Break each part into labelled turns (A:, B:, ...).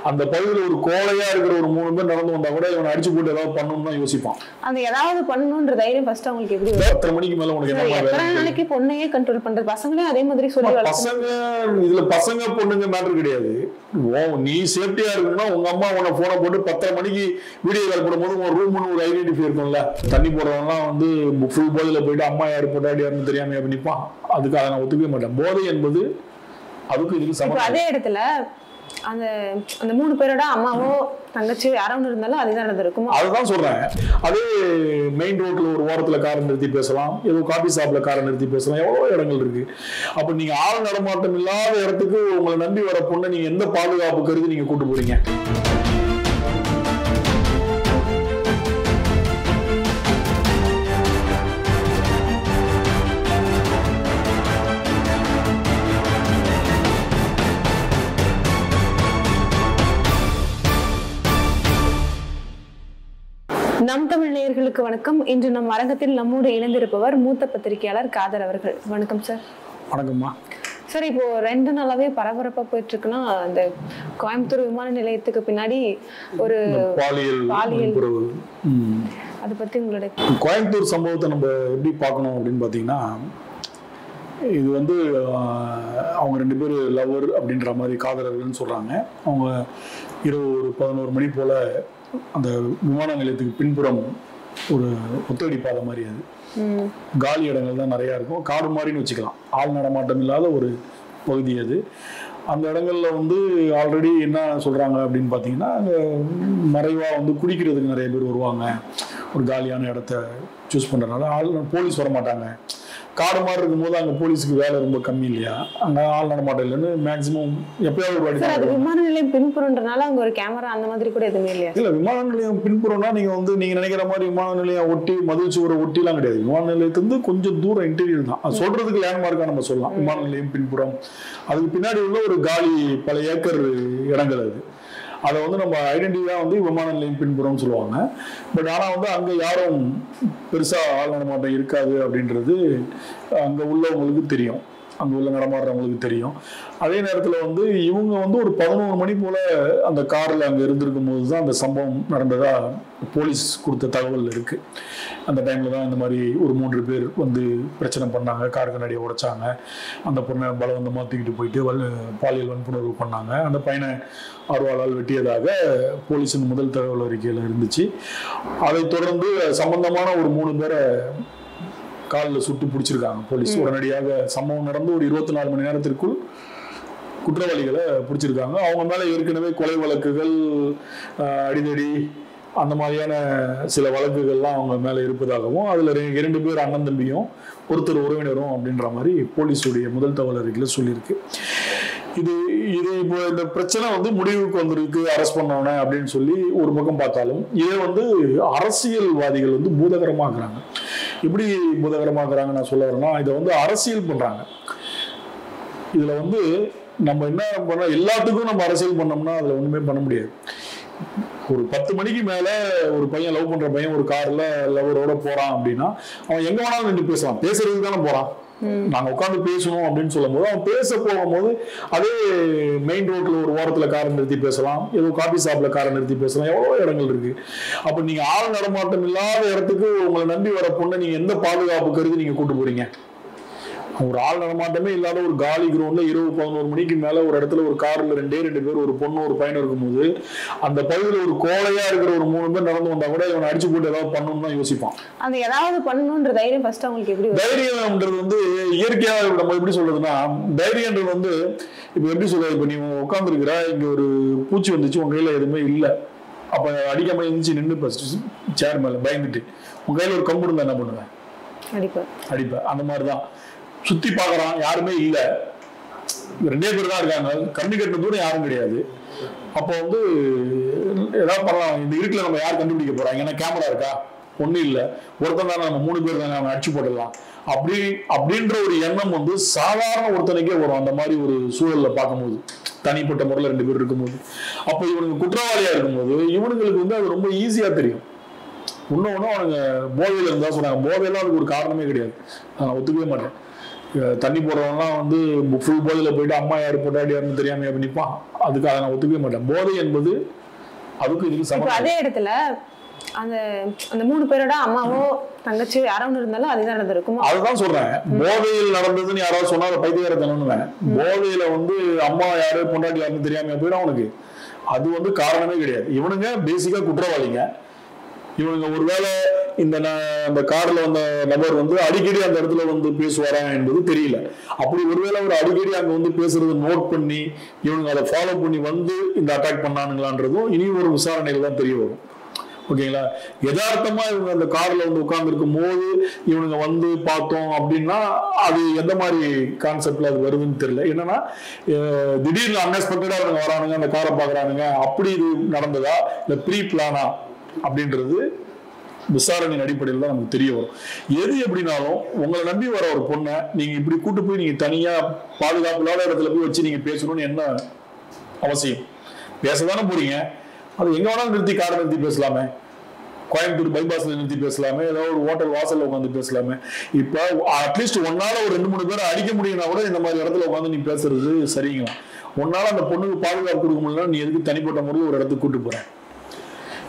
A: அந்த பகுதியில் ஒரு கோழையா இருக்கிற ஒரு 3 பேர் நடந்து வந்தா கூட இவனை அடிச்சு போட்டு ஏதாவது பண்ணணும்னு தான் யோசிப்பான்.
B: அந்த ஏதாவது பண்ணணும்ன்ற தைரியம் ஃபர்ஸ்ட் அவங்களுக்கு எப்படி
A: 10 மணிக்கு மேல உனக்கு என்ன
B: எத்தனை நாளைக்கு பொண்ணையே கண்ட்ரோல் பண்றது? பசங்களே அதே மாதிரி சொல்லி
A: பசங்க இதுல பசங்க பொண்ணுங்க மேட்டர் கிடையாது. நீ சேஃப்டியா இருக்கணும்னா உங்க அம்மா உன்னை போனை போட்டு 10 மணிக்கு வீடியோ கால் போடும்போது உன் ரூம்னு ஒரு ஐடென்டிஃபை இருக்கும்ல. தண்ணி போடுறவங்கலாம் வந்து ஃபுல் போதையில போயிட்டு அம்மா யாரு போட்டாடி யாருன்னு தெரியாம எப்படி நிற்பான். அதுக்கு அதை நான் ஒத்துக்கவே மாட்டேன். போதை என்பது அதுக்கு இதுக்கு சமம்.
B: அதே இடத்துல அந்த அந்த 3 பேரோட அம்மாவோ தங்கச்சியோ யாரோ ஒன்று இருந்தாலும் அதுதான் நடந்திருக்கும்.
A: அதுதான் சொல்றேன். அதே மெயின் ரோட்ல ஒரு ஓரத்துல காரை நிறுத்தி பேசலாம், ஏதோ காபி ஷாப்ல காரை நிறுத்தி பேசலாம், எவ்வளவோ இடங்கள் இருக்கு. அப்ப நீங்க ஆள் நடமாட்டம் இல்லாத இடத்துக்கு உங்களை நம்பி வர பொண்ணை நீங்க எந்த பாதுகாப்பு கருதி நீங்க கூட்டு போறீங்க?
B: நம் தமிழ் நேயர்களுக்கு வணக்கம். இன்று நம் அரங்கத்தில் நம்மோடு இணைந்திருப்பவர் மூத்த பத்திரிகையாளர் காதர் அவர்கள். வணக்கம் சார்.
A: வணக்கம்மா.
B: சார், இப்போ 2 நாளாவே பரபரப்பா போயிட்டு இருக்குன்னா, அந்த கோயம்புத்தூர் விமான நிலையத்துக்கு பின்னாடி ஒரு பாலியல் அதை பத்தி உங்களுடைய
A: கோயம்புத்தூர் சம்பவத்தை நம்ம எப்படி பார்க்கணும் அப்படின்னு பாத்தீங்கன்னா, இது வந்து அவங்க 2 பேர் லவர் அப்படின்ற மாதிரி காதலர்கள்னு சொல்றாங்க. அவங்க இரவு ஒரு 11 மணி போல அந்த விமான நிலையத்துக்கு பின்புறம் ஒரு ஒத்தடி பாதை மாதிரி, அது காலி இடங்கள் தான் நிறைய இருக்கும், காடு மாதிரின்னு வச்சுக்கலாம், ஆள் நடமாட்டம் இல்லாத ஒரு பகுதி அது. அந்த இடங்கள்ல வந்து ஆல்ரெடி என்ன சொல்றாங்க அப்படின்னு பார்த்தீங்கன்னா, அங்கே மறைவாக வந்து குடிக்கிறதுக்கு நிறைய பேர் வருவாங்க. ஒரு காலியான இடத்த சூஸ் பண்ணுறதுனால ஆள் போலீஸ் வர மாட்டாங்க. காடு மாதிரி இருக்கும்போது அங்கே போலீஸுக்கு வேலை ரொம்ப கம்மி இல்லையா, அங்கே ஆள் நடமாட்டம் இல்லைன்னு மேக்சிமம் எப்பயாவது ஒரு வாட்டி.
B: விமான நிலையம் பின்புறம்ன்றனால அங்கே ஒரு கேமரா அந்த மாதிரி கூட எதுவுமே இல்லையா?
A: இல்லை, விமான நிலையம் பின்புறம்னா நீங்கள் நினைக்கிற மாதிரி விமான நிலையம் ஒட்டி மதில் சுவரை ஒட்டிலாம் கிடையாது. விமான நிலையத்திலிருந்து கொஞ்சம் தூரம் இன்டீரியர் தான். அது சொல்றதுக்கு லேண்ட்மார்க்காக நம்ம சொல்லலாம். விமான நிலையம் பின்புறம், அதுக்கு பின்னாடி உள்ள ஒரு காலி பல ஏக்கர் இடங்கள் அது. அதை வந்து நம்ம ஐடென்டிட்டியாக வந்து விமான நிலையம் பின்புறம்னு சொல்லுவாங்க. பட் ஆனால் வந்து அங்கே யாரும் பெருசாக ஆள் நடமாட்டம் இருக்காது அப்படின்றது அங்கே உள்ளவங்களுக்கு தெரியும், அங்கே உள்ள நடமாடுறவங்களுக்கு தெரியும். அதே நேரத்தில் வந்து இவங்க வந்து ஒரு 11 மணி போல் அந்த காரில் அங்கே இருந்திருக்கும் போது தான் அந்த சம்பவம் நடந்ததாக போலீஸ் கொடுத்த தகவல் இருக்குது. அந்த டைமில் தான் இந்த மாதிரி ஒரு 3 பேர் வந்து பிரச்சனை பண்ணாங்க, கார் கண்ணாடியை உடைச்சாங்க, அந்த பொண்ணை பலவந்தமாக தூக்கிட்டு போயிட்டு பாலியல் வன்புணர்வு பண்ணாங்க, அந்த பையனை அருவாளால் வெட்டியதாக போலீஸின் முதல் தகவல் அறிக்கையில் இருந்துச்சு. அதை தொடர்ந்து சம்பந்தமான ஒரு 3 பேரை காலில் சுட்டு பிடிச்சிருக்காங்க போலீஸ். உடனடியாக சம்பவம் நடந்து ஒரு 24 மணி நேரத்திற்குள் குற்றவாளிகளை பிடிச்சிருக்காங்க. அவங்க மேலே ஏற்கனவே கொலை வழக்குகள், அடிதடி, அந்த மாதிரியான சில வழக்குகள்லாம் அவங்க மேலே இருப்பதாகவும், அதில் 2 பேர் அண்ணன் தம்பியும் ஒருத்தர் உறவினரும் அப்படின்ற மாதிரி போலீஸுடைய முதல் தகவல் அறிக்கையில் சொல்லியிருக்கு. இது இப்போ இந்த பிரச்சனை வந்து முடிவுக்கு வந்திருக்கு, அரெஸ்ட் பண்ணோன்னே அப்படின்னு சொல்லி ஒரு பக்கம் பார்த்தாலும், இதை வந்து அரசியல்வாதிகள் வந்து பூதகரமாக்குறாங்க. எப்படி பூதகரமாக்குறாங்க நான் சொல்ல வரேன்னா, இதை வந்து அரசியல் பண்றாங்க. இதுல வந்து நம்ம என்ன பண்ண, எல்லாத்துக்கும் நம்ம அரசியல் பண்ணோம்னா அதுல ஒண்ணுமே பண்ண முடியாது. ஒரு 10 மணிக்கு மேல ஒரு பையன், லவ் பண்ற பையன் ஒரு கார்ல லவரோட போறான் அப்படின்னா, அவன் எங்க வேணாலும் நின்று பேசலாம், பேசுறதுக்கு தானே போறான். நாங்க உட்காந்து பேசணும் அப்படின்னு சொல்லும் போது அவன் பேச போகும்போது அதே மெயின் ரோட்ல ஒரு ஓரத்துல காரை நிறுத்தி பேசலாம், ஏதோ காபி ஷாப்ல காரை நிறுத்தி பேசலாம், எவ்வளவோ இடங்கள் இருக்கு. அப்ப நீங்க ஆள் நடமாட்டம் இல்லாத இடத்துக்கு உங்களை நம்பி வர பொண்ணை நீங்க எந்த பாதுகாப்பு கருதி நீங்க கூட்டு போறீங்க? ஒரு ஆள் நடமாட்டமே இல்லாத ஒரு காலி கிரவுண்ட்ல இரவு 11 மணிக்கு மேல ஒரு இடத்துல ஒரு கார்ல 2 பேர், ஒரு பொண்ணு ஒரு பையன் இருக்கும்போது அந்த பகுதியில் ஒரு கோழையா இருக்கிற ஒரு 3 பேர் நடந்து வந்தா கூட இவனை அடிச்சு போட்டு ஏதாவது பண்ணணும்னு தான் யோசிப்பான்.
B: அந்த ஏதாவது பண்ணணும்ன்ற தைரியம் ஃபர்ஸ்ட் அவங்களுக்கு எப்படி?
A: தைரியம்ன்றது வந்து இயற்கையா நம்ம எப்படி சொல்றதுன்னா, தைரியன்றது வந்து இப்ப எப்படி சொல்றது, இப்ப நீ உட்காந்துருக்கிற, இங்க ஒரு பூச்சி வந்துச்சு, உங்க கையில எதுவுமே இல்லை, அப்ப அடிக்காம இருந்துச்சு, நின்று சேர் மேல பயந்துட்டு உங்க கையில ஒரு கம்பு இருந்தா என்ன பண்ணுவேன்? அடிப்பேன். அந்த மாதிரிதான் சுத்தி பாக்குறான், யாருமே இல்ல, 2 பேர் தான் இருக்காங்க, கண்ணு கட்டின தூரம் யாரும் கிடையாது. அப்போ வந்து ஏதாவது பண்ணலாம், இந்த இருட்டுல நம்ம யார் கண்டுபிடிக்க போறாங்க, ஏன்னா கேமரா இருக்கா, ஒன்னும் இல்ல, ஒருத்தன் தானே, நம்ம 3 பேர் தானே, அவன் அடிச்சு போட்டுடலாம் அப்படின்ற ஒரு எண்ணம் வந்து சாதாரண ஒருத்தனுக்கே வரும் அந்த மாதிரி ஒரு சூழல்ல பார்க்கும்போது, தனிப்பட்ட முறையில் 2 பேர் இருக்கும்போது. அப்போ இவனுக்கு குற்றவாளியா இருக்கும்போது இவனுங்களுக்கு வந்து அது ரொம்ப ஈஸியா தெரியும். இன்னொன்னு அவனுங்க போதையில இருந்தா சொன்னாங்க, போதையெல்லாம் அதுக்கு ஒரு காரணமே கிடையாது, நான் ஒத்துக்கவே மாட்டேன். தண்ணி போடுறவங்கலாம் வந்து ஃபுல் போதையில் போயிட்டு அம்மா யார் பொண்டாடி யாருன்னு தெரியாம எப்படி நிற்பான். அதுக்கு அதை நான் ஒத்துக்கவே மாட்டேன். போதை என்பது அதுக்கு இதுக்கு சமம்.
B: அதே இடத்துல அந்த அந்த 3 பேரோட அம்மாவோ தங்கச்சியோ யாரோ ஒன்று இருந்தாலும் அதுதான் நடந்திருக்கும்.
A: அதுதான் சொல்றேன், போதையில் நடந்ததுன்னு யாராவது சொன்னா அதை பைத்தியக்காரத்தனம்னுவேன். போதையில வந்து அம்மா யாரு பொண்டாட்டி யாருன்னு தெரியாம போயிடும் அவனுக்கு. அது வந்து காரணமே கிடையாது. இவனுங்க பேசிக்கா குற்றவாளிங்க. இவனுங்க ஒருவேளை இந்த கார்ல வந்த நபர் வந்து அடிக்கடி அந்த இடத்துல வந்து பேசுவாரா என்பது தெரியல. அப்படி ஒருவேளை ஒரு அடிக்கடி அங்க வந்து பேசுறது நோட் பண்ணி இவனுங்க அதை ஃபாலோ பண்ணி வந்து இந்த அட்டாக் பண்ணானுங்களான்றதும் இனி ஒரு விசாரணையில தான் தெரிய வரும். ஓகேங்களா? யதார்த்தமா இவங்க அந்த கார்ல வந்து உட்கார்ந்து இருக்கும் போது இவனுங்க வந்து பார்த்தோம் அப்படின்னா அது எந்த மாதிரி கான்செப்ட்ல அது வருதுன்னு தெரியல. என்னன்னா திடீர்னு அன்எக்ஸ்பெக்டடா இவங்க வரானுங்க, அந்த காரை பாக்குறானுங்க, அப்படி இது நடந்ததா இல்ல ப்ரீ பிளானா அப்படின்றது விசாரணையின் அடிப்படையில் தான் நமக்கு தெரிய வரும். எது எப்படினாலும் உங்களை நம்பி வர ஒரு பொண்ணை நீங்க இப்படி கூட்டு போய் நீங்க தனியா பாதுகாப்பு இல்லாத இடத்துல போய் வச்சு நீங்க பேசணும்னு என்ன அவசியம்? பேசதானே போறீங்க, அது எங்க வேணாலும் நிறுத்தி காரை நிறுத்தி பேசலாமே, கோயம்புத்தூர் பைபாஸ்ல நிறுத்தி பேசலாமே, ஏதாவது ஒரு ஹோட்டல் வாசல்ல உட்காந்து பேசலாமே. இப்ப அட்லீஸ்ட் ஒன்னால ஒரு 2-3 பேரை அடிக்க முடியும்னா கூட இந்த மாதிரி இடத்துல உட்காந்து நீ பேசுறது சரிங்களா? ஒன்னால அந்த பொண்ணுக்கு பாதுகாப்பு கொடுக்க முடியல, நீ எதுக்கு தனிப்பட்ட முறையில் ஒரு இடத்துக்கு கூட்டு போற?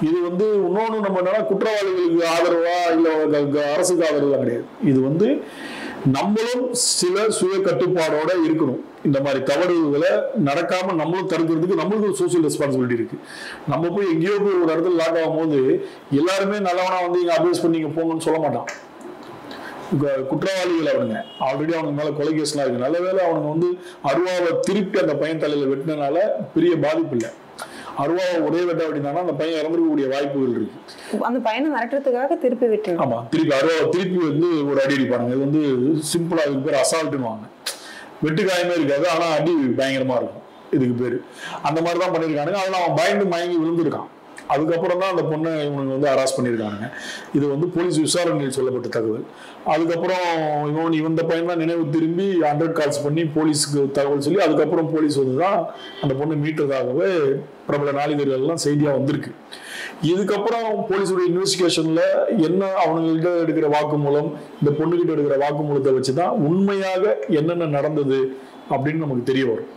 A: இது வந்து இன்னொன்னு நம்ம என்னன்னா குற்றவாளிகளுக்கு ஆதரவா இல்ல அரசுக்கு ஆதரவா கிடையாது. இது வந்து நம்மளும் சில சுய கட்டுப்பாடோட இருக்கணும். இந்த மாதிரி தவறுகளை நடக்காம நம்மளும் தடுக்கிறதுக்கு நம்மளுக்கு ஒரு சோசியல் ரெஸ்பான்சிபிலிட்டி இருக்கு. நம்ம போய் எங்கேயோ போய் ஒரு இடத்துல லாக் ஆகும் போது எல்லாருமே நல்லவனா வந்து இங்க அட்வைஸ் பண்ணி போங்கன்னு சொல்ல மாட்டான். குற்றவாளிகள் அவனுங்க ஆல்ரெடி அவனுக்கு மேல கொலை கேஸ்லாம் இருக்கு. நல்ல வேளை அவனுங்க வந்து அருவாவை திருப்பி அந்த பையன் தலையில வெட்டினால பெரிய பாதிப்பு இல்லை. அருவாவை ஒரே வெட்ட அப்படின்னா அந்த பையன் இறந்துக்கூடிய வாய்ப்புகள் இருக்கு.
B: அந்த பையனை மிரட்டுறதுக்காக திருப்பி விட்டு
A: ஆமா திருப்பி அருவாவை திருப்பி வந்து ஒரு அடி அடிப்பாங்க. இது வந்து சிம்பிளா இதுக்கு பேர் அசால்ட்டுன்னு. வெட்டுக்காயமே இருக்காது, ஆனா அடி பயங்கரமா இருக்கும் இதுக்கு பேரு. அந்த மாதிரிதான் பண்ணிருக்கானுங்க. அதனால அவன் பயந்து மயங்கி விழுந்திருக்கான். அதுக்கப்புறம் தான் அந்த பொண்ணை இவனுங்க வந்து அரெஸ்ட் பண்ணியிருக்காங்க. இது வந்து போலீஸ் விசாரணையில் சொல்லப்பட்ட தகவல். அதுக்கப்புறம் இந்த பையன் தான் நினைவு திரும்பி 100 கால்ஸ் பண்ணி போலீஸுக்கு தகவல் சொல்லி அதுக்கப்புறம் போலீஸ் வந்து தான் அந்த பொண்ணை மீட்டதாகவே பிரபல நாளிதழ்கள்லாம் செய்தியா வந்திருக்கு. இதுக்கப்புறம் போலீஸோட இன்வெஸ்டிகேஷன்ல என்ன அவங்கள்ட்ட எடுக்கிற வாக்குமூலம், இந்த பொண்ணுகிட்ட எடுக்கிற வாக்குமூலத்தை வச்சுதான் உண்மையாக என்னென்ன நடந்தது அப்படின்னு நமக்கு தெரிய வரும்.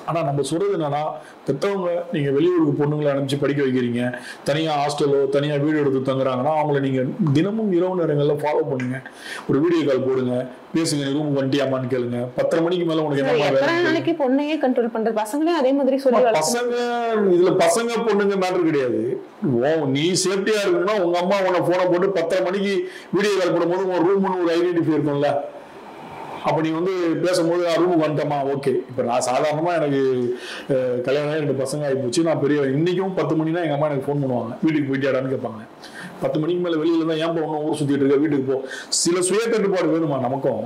A: ஆனா நம்ம சொல்றது என்னன்னா, பெற்றவங்க நீங்க வெளியூருக்கு பொண்ணுங்களை அனுப்பிச்சு படிக்க வைக்கிறீங்க, தனியா ஹாஸ்டலோ தனியா வீடு எடுத்து தங்குறாங்கன்னா அவங்கள நீங்க தினமும் இரவு நேரங்கள்ல ஃபாலோ பண்ணுங்க. ஒரு வீடியோ கால் போடுங்க, பேசுங்க, ரூம் வந்துட்டியாமான்னு கேளுங்க. 10:30 மணிக்கு மேல உனக்கு
B: என்ன பொண்ணையே கண்ட்ரோல் பண்றது, பசங்களே அதே மாதிரி சொல்லி
A: பசங்க இதுல பசங்க பொண்ணுங்க மேட்டர் கிடையாது. நீ சேஃப்டியா இருக்கணும்னா உங்க அம்மா உன்னை போனை போட்டு 10:30 மணிக்கு வீடியோ கால் போடும்போது உன் ரூம்னு ஒரு ஐடென்டிஃபை இருக்கும்ல. அப்ப நீ வந்து பேசும்போது ரூமுக்கு வந்துட்டமா, ஓகே. இப்ப நான் சாதாரணமா எனக்கு கல்யாணம் 2 பசங்க ஆகி போச்சு, நான் பெரிய இன்னைக்கும் 10 மணினா எங்க அம்மா எனக்கு ஃபோன் பண்ணுவாங்க, வீட்டுக்கு போயிட்டாடான்னு கேட்பாங்க. 10 மணிக்கு மேல வெளியில தான் ஏன் ஒன்னும் ஊர் சுத்திட்டு இருக்க, வீட்டுக்கு போ. சில சுய கட்டுப்பாடு வேணுமா நமக்கும்.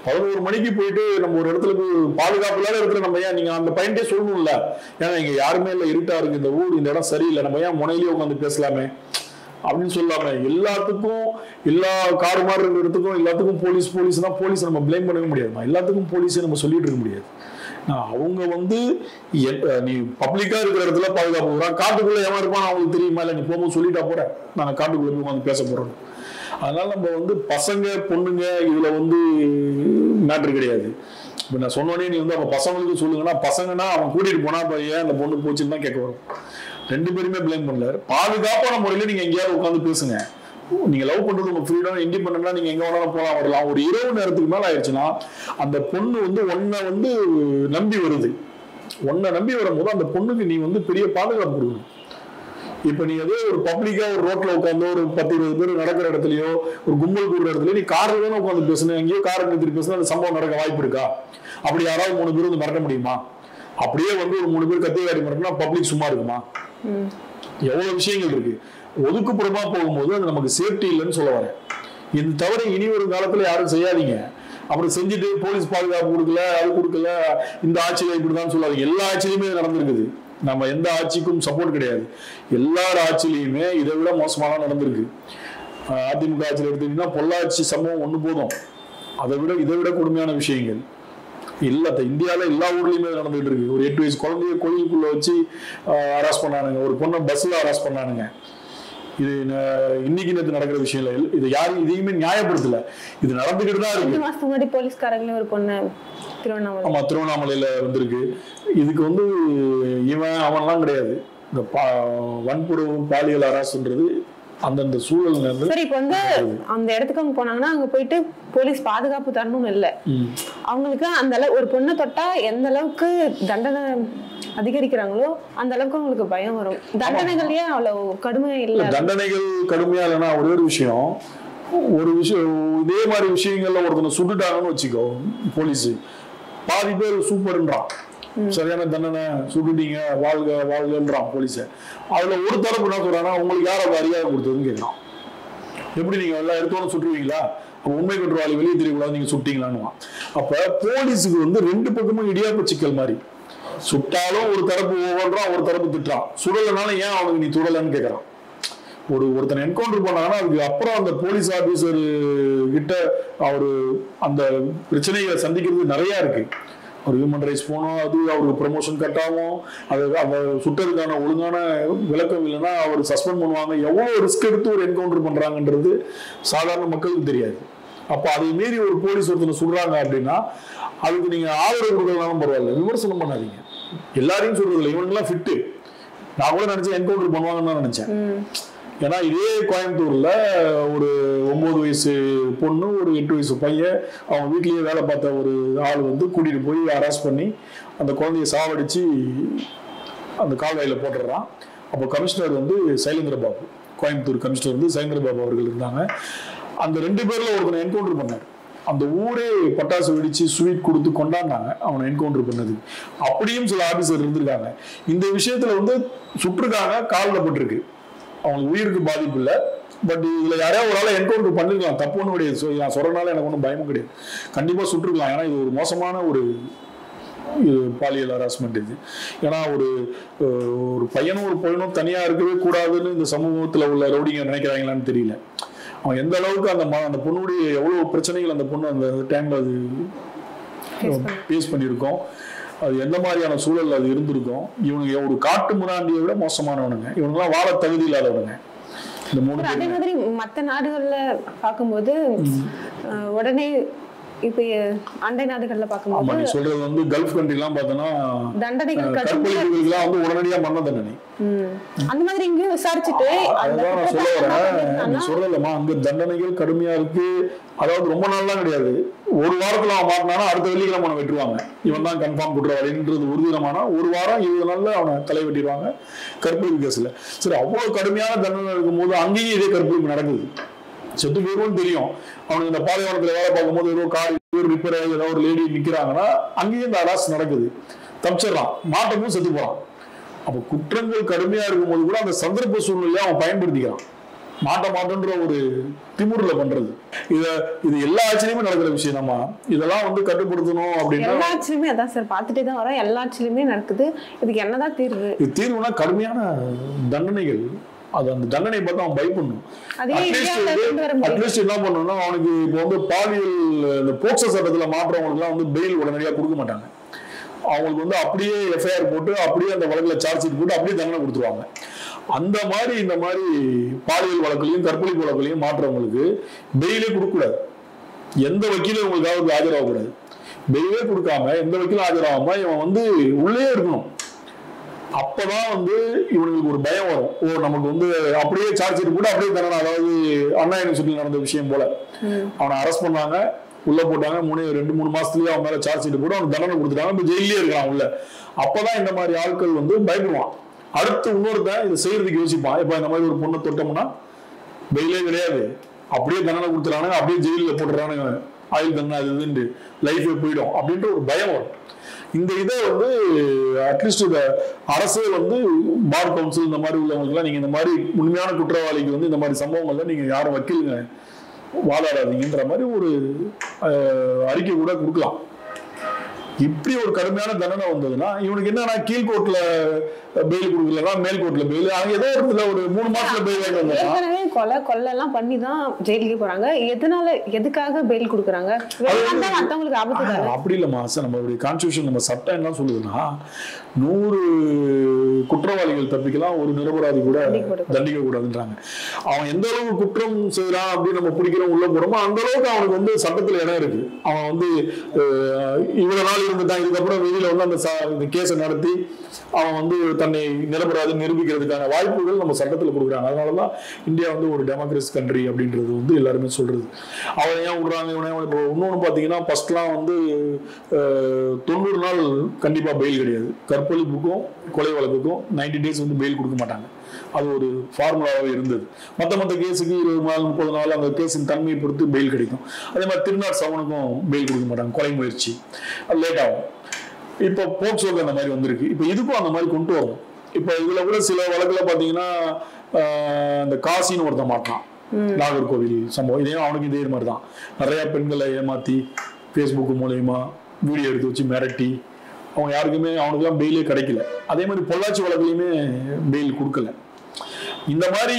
A: 11 மணிக்கு போயிட்டு நம்ம ஒரு இடத்துல போய் பாதுகாப்பு இல்லாத இடத்துல நம்ம ஏன் நீங்க அந்த பையன்டே சொல்லணும்ல, ஏன்னா இங்க யாருமே இல்லை, இருட்டா இருக்கு, இந்த ஊர் இந்த இடம் சரியில்லை, நம்ம ஏன் முனையிலேயே உட்காந்து பேசலாமே அப்படின்னு சொல்லாம எல்லாத்துக்கும் எல்லா காடு மாதிரி இருக்கிறதுக்கும் எல்லாத்துக்கும் போலீஸ்னா போலீஸ் நம்ம பிளேம் பண்ணவே முடியாது. எல்லாத்துக்கும் போலீஸை நம்ம சொல்லிட்டு இருக்க முடியாது. அவங்க வந்து நீ பப்ளிக்கா இருக்கிற இடத்துல பாதுகாப்பு போறான், காட்டுக்குள்ள எவன் இருப்பான்னு அவங்களுக்கு தெரியுமா இல்லை, நீ போகும்போது சொல்லிட்டா போற நாங்க காட்டுக்குள்ள போய் உட்காந்து பேச போறோம். அதனால நம்ம வந்து பசங்க பொண்ணுங்க இதுல வந்து மேட்ரு கிடையாது. இப்ப நான் சொன்னோடனே நீ வந்து அவன் பசங்களுக்கு சொல்லுங்கன்னா, பசங்கன்னா அவன் கூட்டிட்டு போனா ஏன் அந்த பொண்ணு போச்சுன்னு தான் கேட்க வரும். 2 பேருமே பிளேம் பண்ணல. பாதுகாப்பான முறையில நீங்க எங்கேயாவது உட்காந்து பேசுங்க. நீங்க லவ் பண்றது உங்க ஃப்ரீடம், இண்டிபெண்டா நீங்க எங்க வேணாலும் போலாம் வரலாம். ஒரு இரவு நேரத்துக்கு மேல ஆயிடுச்சுன்னா அந்த பொண்ணு வந்து உன்னை வந்து நம்பி வருது. உன்னை நம்பி வரும்போது அந்த பொண்ணுக்கு நீ வந்து பெரிய பாதுகாப்பு கொடுக்கணும். இப்ப நீ ஏதோ ஒரு பப்ளிக்கா ஒரு ரோட்ல உட்காந்து ஒரு 10-20 பேர் நடக்கிற இடத்துலயோ ஒரு கும்பல் கூடுற இடத்துலயோ நீ கார்ல தானே உட்காந்து பேசணும், எங்கேயோ காரை நிறுத்திட்டு பேசினா அந்த சம்பவம் நடக்க வாய்ப்பு இருக்கா? அப்படி யாராவது 3 பேர் வந்து மிரட்ட முடியுமா? அப்படியே வந்து ஒரு 3 பேர் கத்தி காடி மிரட்டினா பப்ளிக் சும்மா இருக்குமா? எவ்வளவு விஷயங்கள் இருக்கு. ஒதுக்குப்புறமா போகும்போது அது நமக்கு சேஃப்டி இல்லைன்னு சொல்ல வரேன். இந்த தவிர இனி ஒரு காலத்துல யாரும் செய்யாதீங்க. அப்புறம் செஞ்சுட்டு போலீஸ் பாதுகாப்பு கொடுக்கல, அது கொடுக்கல, இந்த ஆட்சியில இப்படிதான் சொல்லாதீங்க. எல்லா ஆட்சியிலுமே நடந்திருக்குது. நம்ம எந்த ஆட்சிக்கும் சப்போர்ட் கிடையாது. எல்லார் ஆட்சியிலையுமே இதை விட மோசமாக நடந்திருக்கு. அதிமுக ஆட்சியில் எடுத்துக்கிட்டீங்கன்னா பொள்ளாச்சி சம்பவம் ஒண்ணு போதும், இதை விட கொடுமையான விஷயங்கள் இல்ல இந்தியாவில எல்லா ஊர்லயுமே நடந்துட்டு இருக்கு. ஒரு 8 வயசு குழந்தைய கோயிலுக்குள்ள வச்சு அரெஸ்ட் பண்ணானுங்க, ஒரு பொண்ணை பஸ்ல அரெஸ்ட் பண்ணானுங்க. இது இன்னைக்கு நேற்று நடக்கிற விஷயம் இல்லை. இது யாரும் இதையுமே நியாயப்படுத்தல. இது நடந்துகிட்டு தான் இருக்கு.
B: 2 மாசத்துக்கு முன்னாடி போலீஸ்காரங்களே ஒரு பொண்ணு
A: திருவண்ணாமலையில வந்திருக்கு. இதுக்கு வந்து இவன் அவன்லாம் கிடையாது. இந்த வன்புறவு பாலியல் ஹராஸ்ன்றது அந்தந்த சூழல்.
B: சரி, இப்போ வந்து அந்த இடத்துக்கு அவங்க போனாங்கன்னா அங்க போயிட்டு போலீஸ் பாதுகாப்பு தரணும்னு இல்லை. அவங்களுக்கு அந்த அளவு ஒரு பொண்ணை தொட்டா எந்த அளவுக்கு தண்டனை அதிகரிக்கிறாங்களோ அந்த அளவுக்கு அவங்களுக்கு பயம் வரும். தண்டனைகளே அவ்வளவு கடுமையா இல்லை.
A: தண்டனைகள் கடுமையா இல்லைன்னா ஒரு விஷயம் இதே மாதிரி விஷயங்கள்ல ஒருத்தனை சுட்டுட்டாங்கன்னு வச்சுக்கோ, போலீஸ் பாதி பேர் சூப்பர்ன்றான், சரியான தண்டனை சுட்டுட்டீங்க வாழ்க வாழ்கன்றான் போலீஸ. அதுல ஒரு தரப்பு என்ன சொல்றாங்கன்னா உங்களுக்கு யார் அது அதிகாரம் கொடுத்ததுன்னு கேட்கலாம். எப்படி நீங்க எல்லாம் எடுத்தோன்னு சுட்டுருவீங்களா, உண்மை குற்றவாளி வெளியே தெரியக்கூடாது நீங்க சுட்டீங்களான்னு. அப்ப போலீஸுக்கு வந்து 2 பக்கமும் இடியாப்ப சிக்கல் மாதிரி. சுட்டாலும் ஒரு தரப்பு ஒவ்வொன்றான், ஒரு தரப்பு திட்டுறான். சுடலைனால ஏன் அவனுக்கு நீ துடலன்னு கேட்கறான். ஒருத்தனை என்கவுண்டர் பண்ணாங்கன்னா அதுக்கு அப்புறம் அந்த போலீஸ் ஆபீசர் கிட்ட அவரு அந்த பிரச்சனைகளை சந்திக்கிறது நிறைய இருக்கு. ஒரு ஹியூமன் ரைட்ஸ் போனோம், அது அவருக்கு ப்ரமோஷன் கட் ஆகும், அது அந்த சுட்டதுக்கான ஒழுங்கான விளக்கம் இல்லைன்னா அவர் சஸ்பெண்ட் பண்ணுவாங்க. எவ்வளவு ரிஸ்க் எடுத்து ஒரு என்கவுண்டர் பண்றாங்கன்றது சாதாரண மக்களுக்கு தெரியாது. அப்ப அதை மீறி ஒரு போலீஸ் ஒருத்தனை சொல்றாங்க அப்படின்னா அதுக்கு நீங்க ஆதரவு கொடுக்கறதுனாலும் பரவாயில்ல, விமர்சனம் பண்ணாதீங்க. எல்லாரையும் சொல்றது இல்லை, இவனுங்கெல்லாம் ஃபிட்டு. நான் கூட நினைச்சேன் என்கவுண்டர் பண்ணுவாங்கன்னு தான் நினைச்சேன். ஏன்னா இதே கோயம்புத்தூர்ல ஒரு 9 வயசு பொண்ணு, ஒரு 8 வயசு பையன், அவங்க வீட்லயே வேலை பார்த்த ஒரு ஆள் வந்து கூட்டிட்டு போய் அரெஸ்ட் பண்ணி அந்த குழந்தைய சாவடிச்சு அந்த கால்வாயில போட்டுடுறான். அப்போ கமிஷனர் வந்து சைலேந்திர பாபு, கோயம்புத்தூர் கமிஷனர் வந்து சைலேந்திர பாபு அவர்கள் இருந்தாங்க. அந்த 2 பேர்ல ஒருத்தனை என்கவுண்டர் பண்ணாரு. அந்த ஊரே பட்டாசு வெடிச்சு ஸ்வீட் கொடுத்து கொண்டாடினாங்க அவனை என்கவுண்டர் பண்ணது. அப்படியும் சில ஆபீசர் இருந்திருக்காங்க. இந்த விஷயத்துல வந்து சுட்டிருக்காங்க, காலில் பட்டிருக்கு, அவங்களுக்கு உயிருக்கு பாதிப்பு இல்லை. பட் இதுல யாரையாவது ஒரு ஆளை என்கவுண்டர் பண்ணிருக்கலாம், தப்பு ஒன்றும் கிடையாது. நான் சொல்றதுனால எனக்கு ஒன்றும் பயமும் கிடையாது. கண்டிப்பா சுட்டிருக்கலாம். ஏன்னா இது ஒரு மோசமான ஒரு பாலியல் ஹராஸ்மெண்ட் இது. ஏன்னா ஒரு பையனும் ஒரு பொண்ணும் தனியா இருக்கவே கூடாதுன்னு இந்த சமூகத்துல உள்ள ரவுடிங்க நினைக்கிறாங்களான்னு தெரியல. அவன் எந்த அளவுக்கு அந்த பொண்ணுடைய எவ்வளவு பிரச்சனைகள் அந்த பொண்ணு அந்த டைம்ல அது ஃபேஸ் பண்ணியிருக்கோம், அது எந்த மாதிரியான சூழல் அது இருந்திருக்கும். இவனுங்க ஒரு காட்டு முராண்டியை விட மோசமானவனுங்க. இவனுங்கெல்லாம் வாழ தகுதி இல்லாதவனுங்க. இந்த 3
B: அதே மாதிரி மற்ற நாடுகள்ல பார்க்கும்போது உடனே இப்ப அண்டை நாடுகள்ல பார்க்கும்போது
A: சொல்றது வந்து கல்ஃப் கண்ட்ரி எல்லாம் பார்த்தோம்னா
B: தண்டனைகள்
A: வந்து உடனடியா மரண தண்டனை.
B: அந்த மாதிரி இங்கேயும் விசாரிச்சுட்டு
A: சொல்லலமா அங்க தண்டனைகள் கடுமையா இருக்கு. அதாவது ரொம்ப நாள்லாம் கிடையாது, ஒரு வாரத்துல அவன் மாட்டினானா அடுத்த வெள்ளிக்கிழமை வெட்டுவாங்க. இவன் தான் கன்ஃபார்ம் குற்றவாளின்றது உறுதினமானா 1 வாரம் 20 நாள்ல அவனை தலை வெட்டிடுவாங்க கற்பழிப்பு கேஸ்ல. சரி, அவ்வளவு கடுமையான தண்டனை இருக்கும்போது அங்கேயும் இதே கற்பழிப்பு நடக்குது. செத்து போயிருவோம்னு தெரியும். அவனுக்கு இந்த பாலைவனத்துல வேலை பார்க்கும்போது ஏதோ கார் ரிப்பேர் ஆகி ஏதோ ஒரு லேடி நிக்கிறாங்கன்னா அங்கேயும் இந்த அராஸ் நடக்குது. தப்பிச்சிடறான், மாட்டமும் செத்து போறான். அப்ப குற்றங்கள் கடுமையா இருக்கும்போது கூட அந்த சந்தர்ப்ப சூழ்நிலையை அவன் பயன்படுத்திக்கிறான். மாட்டன்ற ஒரு திமுருல பண்றது. இது எல்லா ஆட்சியிலுமே நடக்கிற விஷயம். நம்ம இதெல்லாம் வந்து கட்டுப்படுத்தணும் அப்படின்னா
B: எல்லா ஆட்சியிலுமே அதான் சார் பார்த்துட்டே தான் வரோம். எல்லா ஆட்சியிலுமே நடக்குது. இதுக்கு என்னதான் தீர்வு?
A: இது தீர்வுனா கடுமையான தண்டனைகள். அது அந்த தண்டனை பார்த்து அவன் பயப்படணும். அட்லீஸ்ட் என்ன பண்ணணும்னா அவனுக்கு இப்போ வந்து பாலியல் இந்த போக்சோ சட்டத்துல மாற்றவங்களுக்கு எல்லாம் வந்து பெயில் உடனடியாக கொடுக்க மாட்டாங்க. அவங்களுக்கு வந்து அப்படியே எஃப்ஐஆர் போட்டு அப்படியே அந்த வழக்குல சார்ஜ் ஷீட் போட்டு அப்படியே தண்டனை கொடுத்துருவாங்க. அந்த மாதிரி இந்த மாதிரி பாலியல் வழக்குலையும் கற்பழிப்பு வழக்குலையும் மாற்றவங்களுக்கு பெயிலே கொடுக்கக்கூடாது. எந்த வக்கீலும் இவங்களுக்காக ஆஜராகக்கூடாது. பெயிலே கொடுக்காம எந்த வக்கீலும் ஆஜராகாம இவன் வந்து உள்ளே இருக்கணும். அப்பதான் வந்து இவனுக்கு ஒரு பயம் வரும். நமக்கு வந்து அப்படியே சார்ஜ் ஷீட் போட்டு அப்படியே தண்டனை. அதாவது அண்ணா யூனிவர்சிட்டியில் நடந்த விஷயம் போல அவனை அரெஸ்ட் பண்ணாங்க, உள்ள போட்டாங்க. 2-3 மாசத்துலயே அவன் மேல சார்ஜ் ஷீட் போட்டு அவனுக்கு தண்டனை கொடுத்துட்டாங்க. இப்ப ஜெயிலே இருக்கான் உள்ள. அப்பதான் இந்த மாதிரி ஆட்கள் வந்து பயப்படுவான். அடுத்து இன்னொருத்தன் இதை செய்யறதுக்கு யோசிப்பான். இப்ப இந்த மாதிரி ஒரு பொண்ணை தொட்டோம்னா பெயிலே கிடையாது, அப்படியே தண்டனை கொடுத்துறானுங்க, அப்படியே ஜெயிலில் போட்டுறானுங்க, ஆயுள் தண்டனை அது இதுன்னு லைஃபே போயிடும் அப்படின்ற ஒரு பயம் வரும். இந்த இதை வந்து அட்லீஸ்ட் இந்த அரசே வந்து பார் கவுன்சில் இந்த மாதிரி உள்ளவங்களுக்குலாம் நீங்க இந்த மாதிரி உண்மையான குற்றவாளிக்கு வந்து இந்த மாதிரி சம்பவங்கள்ல நீங்க யாரும் வக்கீலுங்க வாதாடாதீங்கன்ற மாதிரி ஒரு அறிக்கை கூட கொடுக்கலாம். இப்படி ஒரு கடுமையான தண்டனை வந்ததுன்னா இவனுக்கு என்னன்னா கீழ்கோர்ட்ல பெயில் கொடுக்கலன்னா மேல் கோர்ட்ல பெயில், அங்க ஏதோ இடத்துல ஒரு 3 மாசத்துல பெயில் வாங்கி வந்தா
B: ஏற்கனவே கொலை எல்லாம் பண்ணி தான் ஜெயிலுக்கு போறாங்க. எதுக்காக பெயில் கொடுக்குறாங்க? மத்தவங்களுக்கு ஆபத்து தானே.
A: அப்படி இல்லம்மா, நம்மளுடைய கான்ஸ்டிடியூஷன் நம்ம சட்டம் என்ன சொல்லுதுன்னா 100 குற்றவாளிகள் தப்பிக்கலாம், ஒரு நிரபராதி கூட தண்டிக்க கூடாதுன்றாங்க. அவன் எந்த அளவுக்கு குற்றம் செய்யறான் அப்படின்னு நம்ம பிடிக்கிறோம் உள்ள போறோமோ அந்த அளவுக்கு அவனுக்கு வந்து சட்டத்துல இடம் இருக்கு. அவன் வந்து இவ்வளவு நாள் இருந்துட்டான், இதுக்கப்புறம் வெளியில வந்து அந்த கேஸை நடத்தி அவன் வந்து தன்னை நிரபராதி நிரூபிக்கிறதுக்கான வாய்ப்புகள் நம்ம சட்டத்தில் கொடுக்குறாங்க. அதனாலதான் இந்தியா வந்து ஒரு டெமோக்ரஸி கண்ட்ரி அப்படின்றது வந்து எல்லாருமே சொல்றது. அவன் ஏன் விடுறாங்க இவனே. இப்போ இன்னொன்று பார்த்தீங்கன்னா ஃபர்ஸ்ட்லாம் வந்து 90 நாள் கண்டிப்பா பெயில் கிடையாது. கற்பழிப்புக்கும் கொலை வழக்குக்கும் 90 days வந்து பெயில் கொடுக்க மாட்டாங்க. அது ஒரு ஃபார்முலாவே இருந்தது. மற்ற கேஸுக்கு 20 நாள் 30 நாள் அந்த கேஸின் தன்மையை பொறுத்து பெயில் கிடைக்கும். அதே மாதிரி திருநாட் சவனுக்கும் பெயில் கொடுக்க மாட்டாங்க. கொலை முயற்சி அது லேட் ஆகும். இப்போ போக்சோக்கு அந்த மாதிரி வந்திருக்கு. இப்போ இதுக்கும் அந்த மாதிரி கொண்டு வரும். இப்போ இதுல கூட சில வழக்குல பாத்தீங்கன்னா இந்த காசின்னு ஒருத்தன் மாட்டான், நாகர்கோவில் சம்பவம். இதே அவனுக்கு இதே மாதிரி தான் நிறைய பெண்களை ஏமாத்தி ஃபேஸ்புக் மூலயமா வீடியோ எடுத்து வச்சு மிரட்டி அவங்க யாருக்குமே அவனுக்குலாம் பெயிலே கிடைக்கல. அதே மாதிரி பொள்ளாச்சி வழக்குலையுமே பெயில் கொடுக்கல. இந்த மாதிரி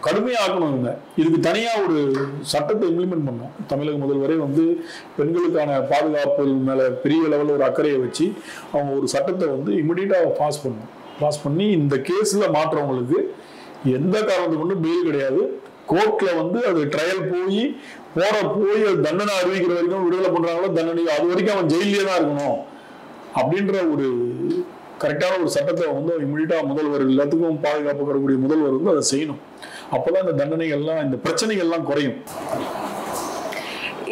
A: கடுமையாக்கணும். இவங்க இதுக்கு தனியா ஒரு சட்டத்தை இம்ப்ளிமெண்ட் பண்ணோம். தமிழக முதல்வரே வந்து பெண்களுக்கான பாதுகாப்பு மேல பெரிய லெவலில் ஒரு அக்கறையை வச்சு அவங்க ஒரு சட்டத்தை வந்து இமிடியேட்டா பாஸ் பண்ணி இந்த கேஸ்ல மாற்றவங்களுக்கு எந்த காரணத்தை கொண்டு பெயில் கிடையாது. கோர்ட்ல வந்து அது ட்ரையல் போய் அது தண்டனை அறிவிக்கிற வரைக்கும் விடுதலை பண்றாங்களோ தண்டனை அது வரைக்கும் அவன் ஜெயிலே தான் இருக்கணும் அப்படின்ற ஒரு கரெக்டான ஒரு சட்டத்தை வந்து இமிடியேட்டா முதல்வர் எல்லாத்துக்கும் பாதுகாப்பு தரக்கூடிய முதல்வர் வந்து அதை செய்யணும். அப்பதான் இந்த தண்டனைகள்லாம் இந்த பிரச்சனைகள்லாம் குறையும்.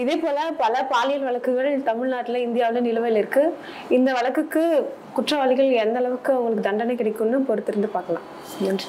B: இதே போல பல பாலியல் வழக்குகள் தமிழ்நாட்டுல இந்தியாவில நிலுவையில் இருக்கு. இந்த வழக்குக்கு குற்றவாளிகள் எந்த அளவுக்கு அவங்களுக்கு தண்டனை கிடைக்கும்னு பொறுத்திருந்து பார்க்கலாம். நன்றி.